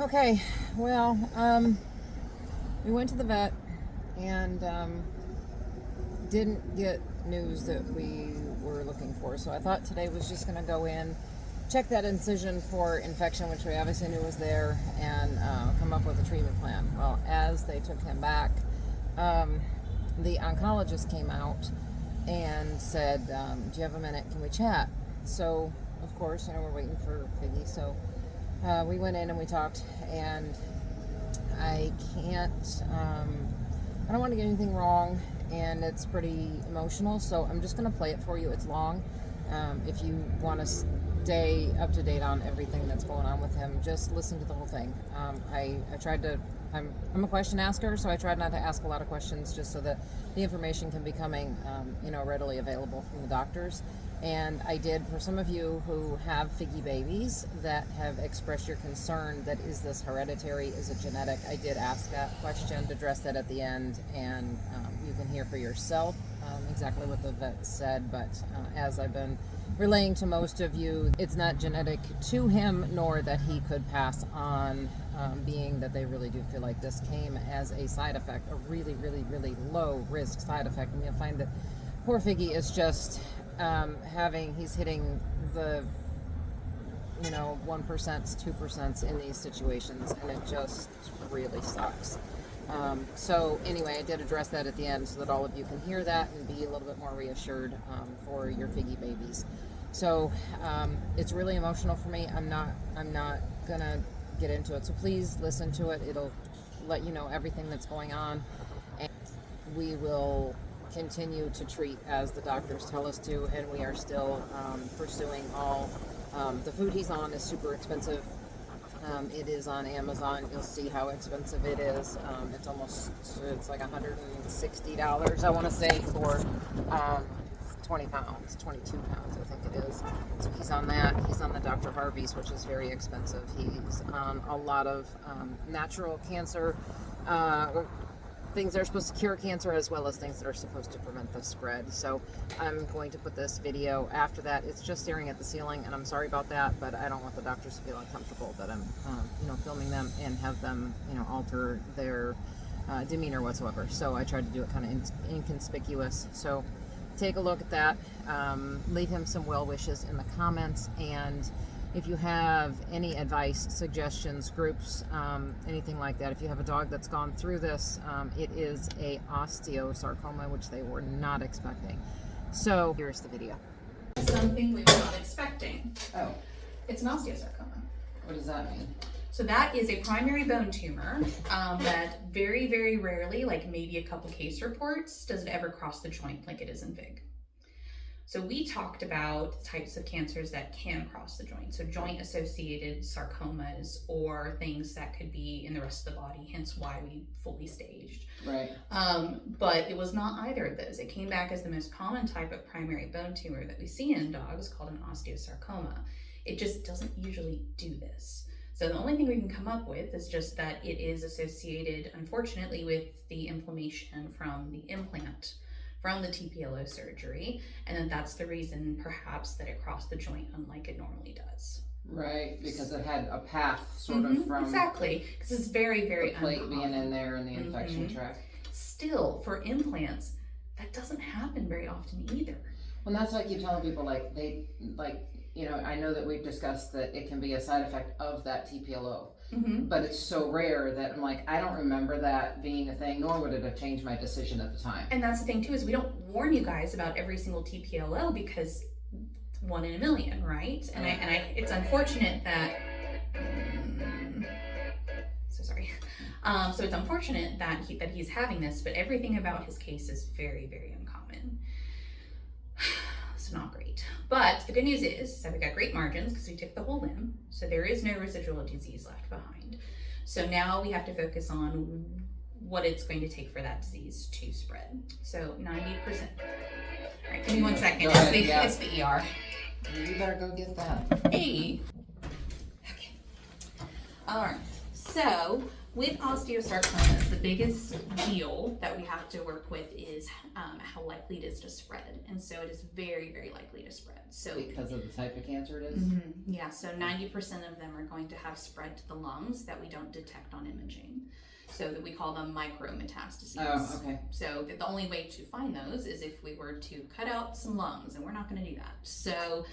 Okay, well, we went to the vet and didn't get news that we were looking for. So I thought today was just going to go in, check that incision for infection, which we obviously knew was there, and come up with a treatment plan. Well, as they took him back, the oncologist came out and said, do you have a minute? Can we chat? So, of course, we're waiting for Figgy. So we went in and we talked, and I can't, I don't want to get anything wrong, and it's pretty emotional, so I'm just going to play it for you. It's long. If you want to stay up to date on everything that's going on with him, just listen to the whole thing. I tried to, I'm a question asker, so I tried not to ask a lot of questions just so that the information can be coming, readily available from the doctors. And I did, for some of you who have Figgy babies that have expressed your concern that is this hereditary, is it genetic, I did ask that question, to address that at the end, and you can hear for yourself exactly what the vet said. But as I've been relaying to most of you, it's not genetic to him, nor that he could pass on, being that they really do feel like this came as a side effect, a really, really, really low risk side effect. And you'll find that poor Figgy is just he's hitting the 1%, 2% in these situations, and it just really sucks. So anyway, I did address that at the end so that all of you can hear that and be a little bit more reassured for your Figgy babies. So it's really emotional for me. I'm not gonna get into it, so please listen to it. It'll let you know everything that's going on, and we will continue to treat as the doctors tell us to, and we are still pursuing all. The food he's on is super expensive. It is on Amazon. You'll see how expensive it is. It's like $160, I want to say, for 20 pounds, 22 pounds, I think it is. So he's on that. He's on the Dr. Harvey's, which is very expensive. He's on a lot of natural cancer things that are supposed to cure cancer, as well as things that are supposed to prevent the spread. So I'm going to put this video after that. It's just staring at the ceiling, and I'm sorry about that, but I don't want the doctors to feel uncomfortable that I'm filming them and have them alter their demeanor whatsoever. So I tried to do it kind of inconspicuous. So take a look at that. Leave him some well wishes in the comments, and if you have any advice, suggestions, groups, anything like that, if you have a dog that's gone through this, it is a osteosarcoma, which they were not expecting. So here's the video. Something we were not expecting. Oh. It's an osteosarcoma. What does that mean? So that is a primary bone tumor that very, very rarely, like maybe a couple case reports, does it ever cross the joint like it is in Fig. So we talked about types of cancers that can cross the joint. So joint-associated sarcomas, or things that could be in the rest of the body, hence why we fully staged. Right. But it was not either of those. It came back as the most common type of primary bone tumor that we see in dogs, called an osteosarcoma. It just doesn't usually do this. So the only thing we can come up with is just that it is associated, unfortunately, with the inflammation from the implant from the TPLO surgery, and then that's the reason perhaps that it crossed the joint unlike it normally does. Right, because it had a path sort of from exactly, because it's very, very the plate uncommon. being in there in the infection tract. Still, for implants, that doesn't happen very often either. Well, that's why I keep telling people, I know that we've discussed that it can be a side effect of that TPLO. But it's so rare that I'm like, I don't remember that being a thing, nor would it have changed my decision at the time. And that's the thing too, is we don't warn you guys about every single TPLO because it's 1 in a million, right? And it's unfortunate that, so sorry. So it's unfortunate that he's having this, but everything about his case is very, very uncommon. So not great. But the good news is that we got great margins because we took the whole limb. So there is no residual disease left behind. So now we have to focus on what it's going to take for that disease to spread. So 90%. All right, give me 1 second. It's the ER. You better go get that. Hey. Okay. All right. So With osteosarcomas, the biggest deal that we have to work with is how likely it is to spread. And so it is very, very likely to spread. So Because of the type of cancer it is? Yeah, so 90% of them are going to have spread to the lungs that we don't detect on imaging. So that we call them micrometastases. Oh, okay. So the only way to find those is if we were to cut out some lungs, and we're not going to do that. So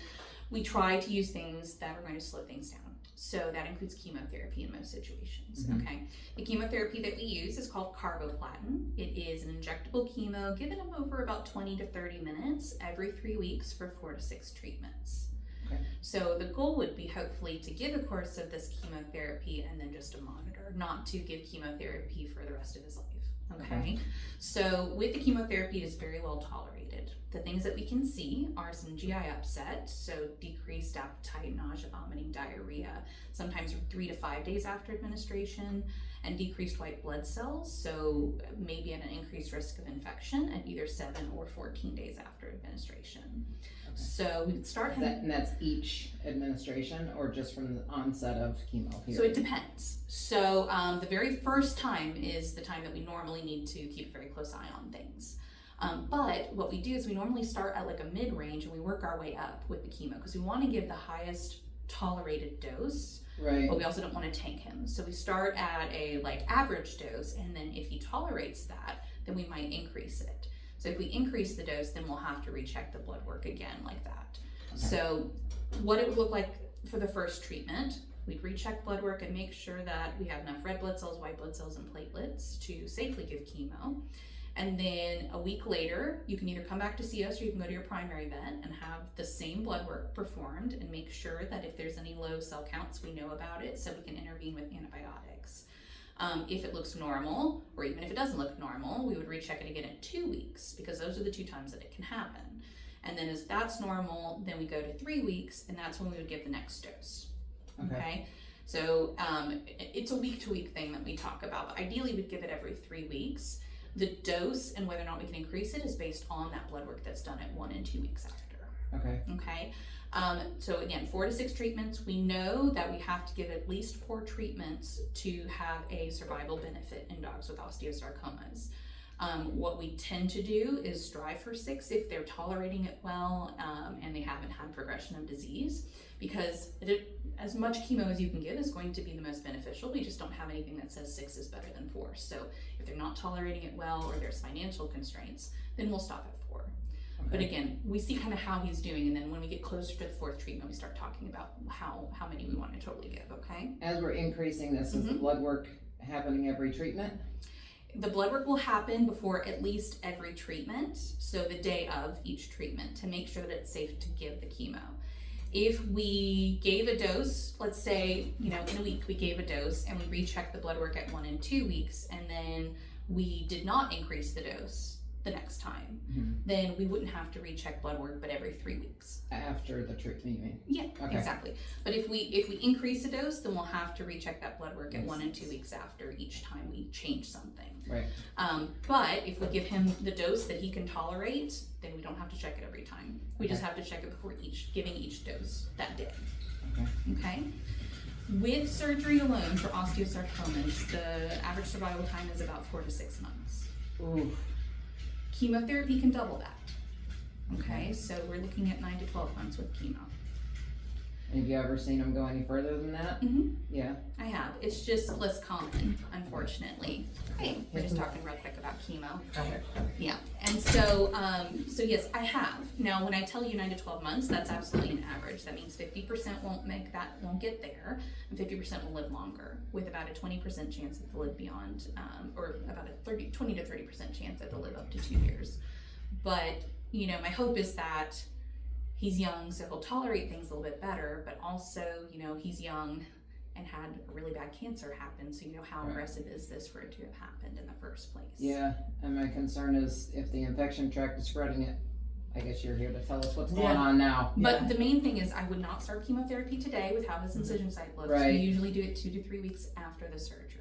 we try to use things that are going to slow things down. So that includes chemotherapy in most situations, okay? The chemotherapy that we use is called carboplatin. It is an injectable chemo given over about 20 to 30 minutes every 3 weeks for 4 to 6 treatments. Okay. So the goal would be hopefully to give a course of this chemotherapy and then just to monitor, not to give chemotherapy for the rest of his life, okay? So with the chemotherapy, it is very well tolerated. The things that we can see are some GI upset, so decreased appetite, nausea, vomiting, diarrhea, sometimes 3 to 5 days after administration, and decreased white blood cells, so maybe at an increased risk of infection at either 7 or 14 days after administration. So we start him. And that's each administration or just from the onset of chemo period? So it depends. So the very first time is the time that we normally need to keep a very close eye on things. But what we do is we normally start at like a mid-range and we work our way up with the chemo because we want to give the highest tolerated dose, right? But we also don't want to tank him. So we start at a like average dose, and then if he tolerates that, then we might increase it. So if we increase the dose, then we'll have to recheck the blood work again like that. Okay. So what it would look like for the first treatment, we'd recheck blood work and make sure that we have enough red blood cells, white blood cells, and platelets to safely give chemo. And then a week later, you can either come back to see us or you can go to your primary vet and have the same blood work performed and make sure that if there's any low cell counts, we know about it so we can intervene with antibiotics. If it looks normal, or even if it doesn't look normal, we would recheck it again at 2 weeks because those are the 2 times that it can happen. And then as that's normal, then we go to 3 weeks, and that's when we would give the next dose. Okay? So it's a week-to-week thing that we talk about. But ideally, we'd give it every 3 weeks. The dose and whether or not we can increase it is based on that blood work that's done at 1 and 2 weeks after. Okay? So again, 4 to 6 treatments. We know that we have to give at least 4 treatments to have a survival benefit in dogs with osteosarcomas. What we tend to do is strive for 6 if they're tolerating it well and they haven't had progression of disease, because as much chemo as you can give is going to be the most beneficial. We just don't have anything that says 6 is better than 4. So if they're not tolerating it well or there's financial constraints, then we'll stop at 4. But again, we see kind of how he's doing, and then when we get closer to the 4th treatment, we start talking about how many we want to totally give, okay? As we're increasing this, is the blood work happening every treatment? The blood work will happen before at least every treatment, so the day of each treatment, to make sure that it's safe to give the chemo. If we gave a dose, let's say, in a week we gave a dose and we rechecked the blood work at 1 and 2 weeks, and then we did not increase the dose the next time, then we wouldn't have to recheck blood work, but every 3 weeks. After the treatment, you mean? Yeah, exactly. But if we increase the dose, then we'll have to recheck that blood work at 1 and 2 weeks after each time we change something. Right. But if we give him the dose that he can tolerate, then we don't have to check it every time. We just have to check it before giving each dose that day. Okay? With surgery alone for osteosarcomas, the average survival time is about 4 to 6 months. Ooh. Chemotherapy can double that. Okay, so we're looking at 9 to 12 months with chemo. Have you ever seen them go any further than that? Yeah. I have. It's just less common, unfortunately. Okay, we're just talking real quick about chemo. Yeah, and so yes, I have. Now, when I tell you 9 to 12 months, that's absolutely an average. That means 50% won't get there, and 50% will live longer, with about a 20% chance that they'll live beyond, or about a 20 to 30% chance that they'll live up to 2 years. But, my hope is that he's young, so he'll tolerate things a little bit better, but also, he's young and had a really bad cancer happen, so how aggressive is this for it to have happened in the first place? Yeah, and my concern is if the infection tract is spreading it, I guess you're here to tell us what's going on now. But the main thing is I would not start chemotherapy today with how his incision site looks. We usually do it 2 to 3 weeks after the surgery.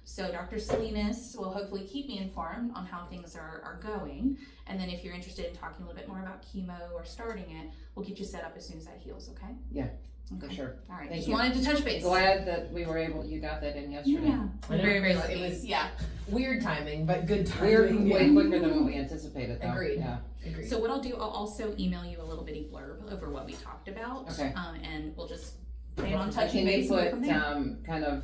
So Dr. Salinas will hopefully keep me informed on how things are going. And then if you're interested in talking a little bit more about chemo or starting it, we'll get you set up as soon as that heals, okay? Yeah. For sure. All right. Thank Just you. wanted to touch base. Glad that we were you got that in yesterday. Yeah. I know, Very, very it lucky. was Yeah. weird timing, but good We're timing. way quicker than what we anticipated, though. Agreed. Yeah. Agreed. So what I'll do, I'll also email you a little bitty blurb over what we talked about. Okay. And we'll just plan on Can touching you base put from there. kind of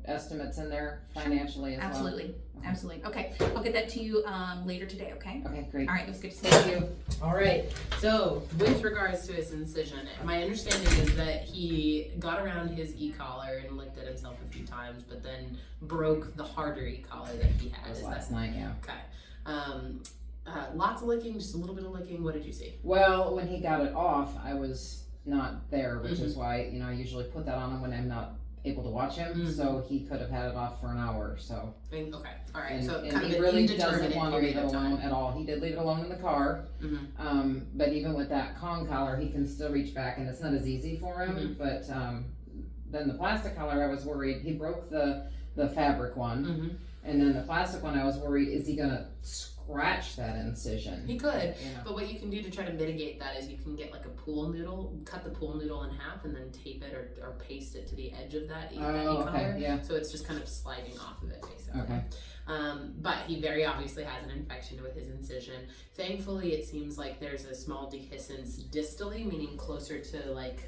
estimates in there financially as Absolutely. well? Absolutely. Okay. I'll get that to you later today, okay? Okay, great. All right. It was good to see Thank you. you. All right. So, with regards to his incision, my understanding is that he got around his e-collar and looked at himself a few times, but then broke the harder e-collar that he That had. was Is last that night, yeah. okay? Lots of licking, just a little bit of licking. What did you see? Well, when he got it off, I was not there, which Mm-hmm. is why, I usually put that on him when I'm not able to watch him, Mhm. so he could have had it off for an hour, so. Okay. All right. And, so and kind of he an really doesn't indeterminate want to leave period it of alone time. at all. He did leave it alone in the car, Mhm. but even with that Kong collar, he can still reach back, and it's not as easy for him, Mhm. but, then the plastic collar, I was worried, he broke the fabric one, Mhm. and then the plastic one, I was worried, is he gonna scratch that incision? He could. You know? But what you can do to try to mitigate that is you can get like a pool noodle, cut the pool noodle in half, and then tape it or paste it to the edge of that Oh, e-collar. okay, yeah, So it's just kind of sliding off of it, basically. okay. But he very obviously has an infection with his incision. Thankfully, it seems like there's a small dehiscence distally, meaning closer to like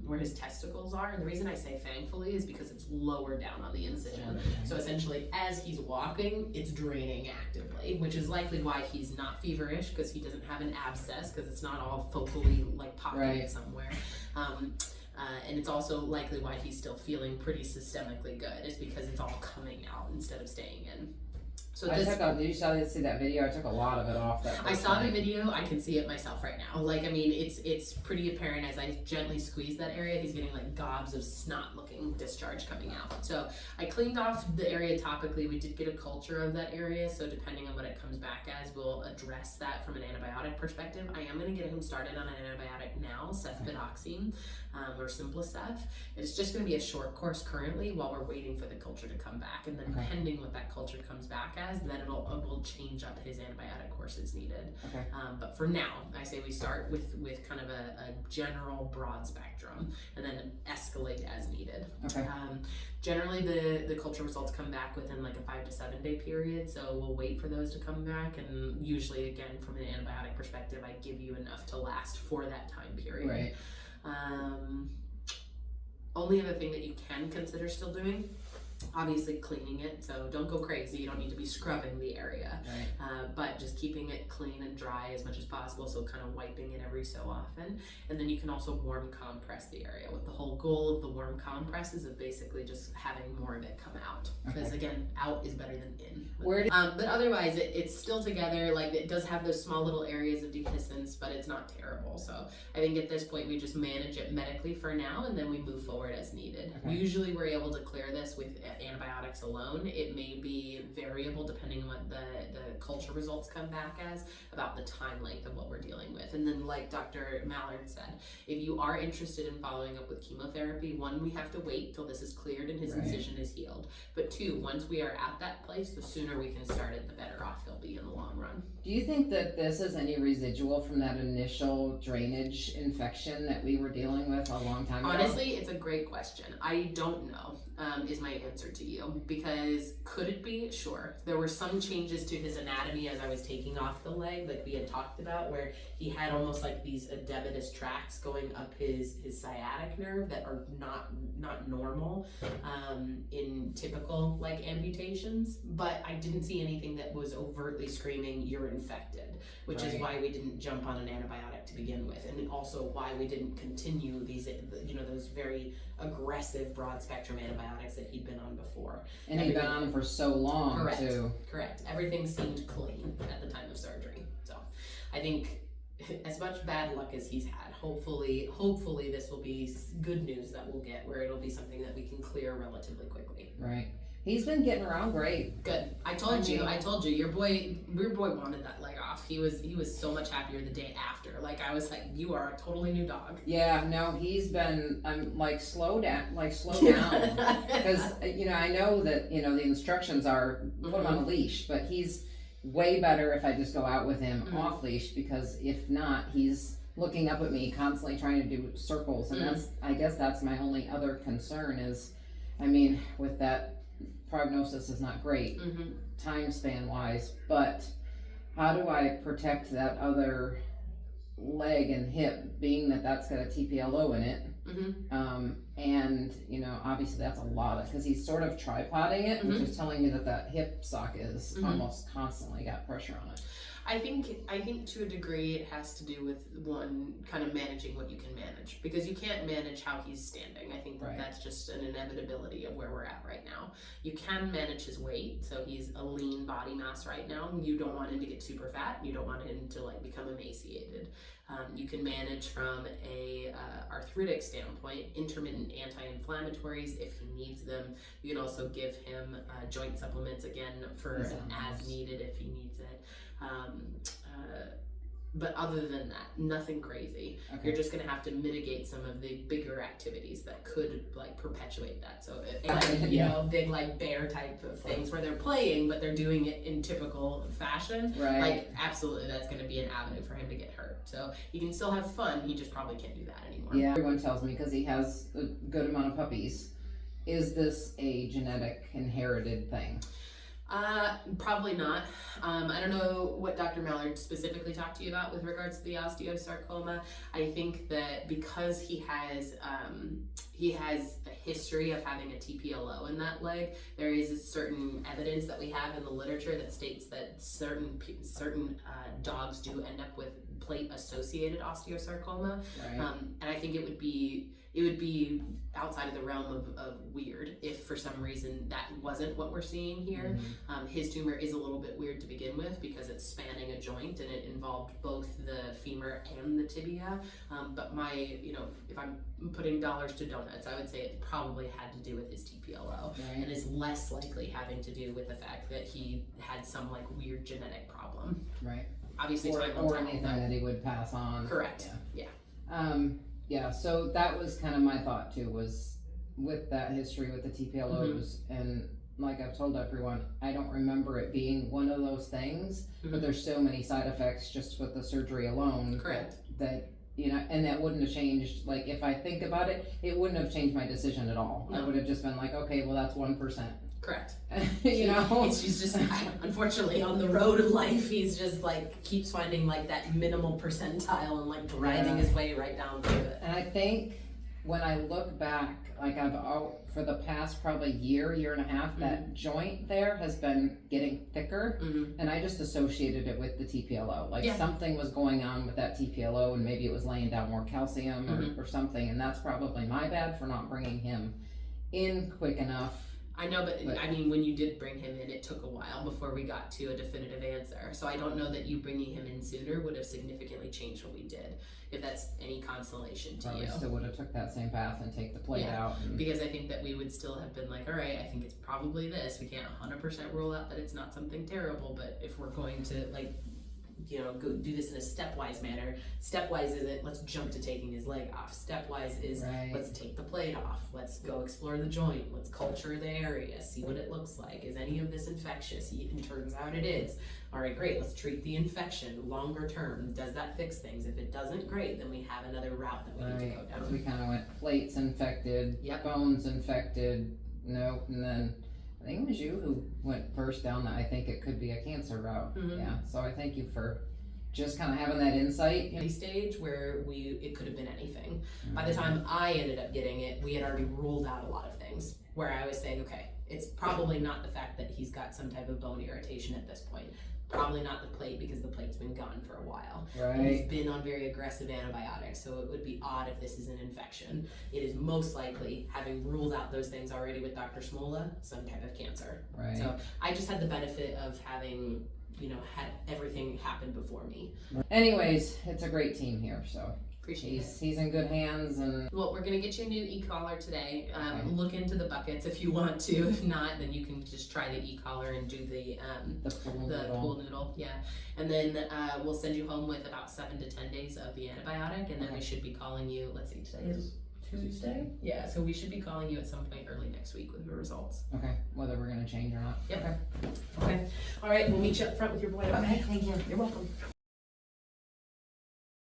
where his testicles are. And the reason I say thankfully is because it's lower down on the incision. So essentially, as he's walking, it's draining actively, which is likely why he's not feverish, because he doesn't have an abscess, because it's not all focally like pocketed Right. somewhere. And it's also likely why he's still feeling pretty systemically good, is because it's all coming out instead of staying in. So I this, did you see that video? I took a lot of it off that I first saw the night. video. I can see it myself right now. Like, I mean, it's pretty apparent as I gently squeeze that area. He's getting like gobs of snot-looking discharge coming out. So I cleaned off the area topically. We did get a culture of that area. So depending on what it comes back as, we'll address that from an antibiotic perspective. I am going to get him started on an antibiotic now, cefpiroxime, or Simplicef. It's just going to be a short course currently while we're waiting for the culture to come back, and then Okay. pending what that culture comes back as, then it will change up his antibiotic course as needed. Okay. But for now, I say we start with kind of a general broad spectrum, and then escalate as needed. Okay. Generally, the culture results come back within like a 5 to 7 day period, so we'll wait for those to come back, and usually, again, from an antibiotic perspective, I give you enough to last for that time period. Right. Only other thing that you can consider still doing, obviously cleaning it, so don't go crazy, you don't need to be scrubbing the area, Right. but just keeping it clean and dry as much as possible, so kind of wiping it every so often. And then you can also warm compress the area, with the whole goal of the warm compresses of basically just having more of it come out, because Okay. again, out is better than in. Where But otherwise it's still together. Like, it does have those small little areas of dehiscence, but it's not terrible. So I think at this point we just manage it medically for now, and then we move forward as needed. Okay. Usually we're able to clear this with antibiotics alone. It may be variable depending on what the culture results come back as, about the time length of what we're dealing with. And then, like Dr. Mallard said, if you are interested in following up with chemotherapy, one, we have to wait till this is cleared and his Right. incision is healed. But two, once we are at that place, the sooner we can start it, the better off he'll be in the long run. Do you think that this is any residual from that initial drainage infection that we were dealing with a long time ago? Honestly, it's a great question. I don't know, is my answer to you. Because could it be? Sure. There were some changes to his anatomy as I was taking off the leg, like we had talked about, where he had almost like these edematous tracts going up his sciatic nerve that are not normal in typical like amputations. But I didn't see anything that was overtly screaming you're infected, which is Right. why we didn't jump on an antibiotic to begin with, and also why we didn't continue these, those very aggressive broad spectrum antibiotics that he'd been on before. And he'd been on them for so long, Correct. too. Correct. Everything seemed clean at the time of surgery. So I think as much bad luck as he's had, hopefully this will be good news that we'll get, where it'll be something that we can clear relatively quickly. Right. He's been getting around great. Good. I told you, your boy wanted that leg off. He was so much happier the day after. Like, I was like, you are a totally new dog. Yeah, no, he's been, slow down. Because, I know that, the instructions are put him on a leash, but he's way better if I just go out with him Mhm. off leash, because if not, he's looking up at me, constantly trying to do circles, and I guess that's my only other concern is, I mean, with that prognosis is not great, time span wise, but how do I protect that other leg and hip, being that that's got a TPLO in it? And you know, obviously that's a lot of, because he's sort of tripoding it, which is telling me that that hip socket is almost constantly got pressure on it. I think to a degree it has to do with one, kind of managing what you can manage, because you can't manage how he's standing. I think that's just an inevitability of where we're at right now. You can manage his weight, so he's a lean body mass right now. You don't want him to get super fat. You don't want him to like become emaciated. You can manage from a arthritic standpoint, intermittent anti-inflammatories if he needs them. You can also give him joint supplements again for as needed if he needs it. But other than that, nothing crazy. You're just gonna have to mitigate some of the bigger activities that could like perpetuate that. So you know, big like bear type of things where they're playing but they're doing it in typical fashion. Like absolutely, that's gonna be an avenue for him to get hurt. So he can still have fun. He just probably can't do that anymore. Yeah, everyone tells me because he has a good amount of puppies. Is this a genetic inherited thing? Probably not. I don't know what Dr. Mallard specifically talked to you about with regards to the osteosarcoma. I think that because he has a history of having a TPLO in that leg, there is certain evidence that we have in the literature that states that certain dogs do end up with plate associated osteosarcoma. And I think it would be outside of the realm of weird if for some reason that wasn't what we're seeing here. His tumor is a little bit weird to begin with because it's spanning a joint and it involved both the femur and the tibia. But if I'm putting dollars to donuts, I would say it probably had to do with his TPLO and is less likely having to do with the fact that he had some like weird genetic problem. Obviously, or anything that he would pass on. Correct. Yeah, so that was kind of my thought too, was with that history with the TPLOs, and like I've told everyone, I don't remember it being one of those things, but there's so many side effects just with the surgery alone. That you know, and that wouldn't have changed, like if I think about it, it wouldn't have changed my decision at all. I would have just been like, okay, well that's 1%. You know, he's just unfortunately on the road of life. He's just like keeps finding like that minimal percentile and like driving his way right down through it. And I think when I look back, like for the past probably year and a half, that joint there has been getting thicker, and I just associated it with the TPLO. Like something was going on with that TPLO, and maybe it was laying down more calcium or something, and that's probably my bad for not bringing him in quick enough. I know, but I mean, when you did bring him in, it took a while before we got to a definitive answer. So I don't know that you bringing him in sooner would have significantly changed what we did, if that's any consolation to you. We still would have took that same path and take the plate out. Because I think that we would still have been like, all right, I think it's probably this. We can't 100% rule out that it's not something terrible, but if we're going to like, you know, go do this in a stepwise manner. Stepwise isn't let's jump to taking his leg off. Stepwise is let's take the plate off. Let's go explore the joint. Let's culture the area, see what it looks like. Is any of this infectious? It turns out it is. All right, great. Let's treat the infection longer term. Does that fix things? If it doesn't, great. Then we have another route that we need to go down. We kind of went plates infected, bones infected, and then I think it was you who went first down that I think it could be a cancer route. So I thank you for just kind of having that insight. Stage where it could have been anything. By the time I ended up getting it, we had already ruled out a lot of things where I was saying, okay, it's probably not the fact that he's got some type of bone irritation at this point. Probably not the plate because the plate's been gone for a while. He's been on very aggressive antibiotics, so it would be odd if this is an infection. It is most likely, having ruled out those things already with Dr. Smola, some type of cancer. So I just had the benefit of having, you know, had everything happen before me. Anyways, it's a great team here, so appreciate it. He's in good hands. And well, we're gonna get you a new e-collar today. Look into the buckets if you want to. If not, then you can just try the e-collar and do the pool noodle. And then we'll send you home with about 7 to 10 days of the antibiotic, and then we should be calling you. Let's see, today is Tuesday? Yeah, so we should be calling you at some point early next week with the results. Whether we're gonna change or not. Okay. All right, we'll meet you up front with your boy. Okay, thank you. You're welcome.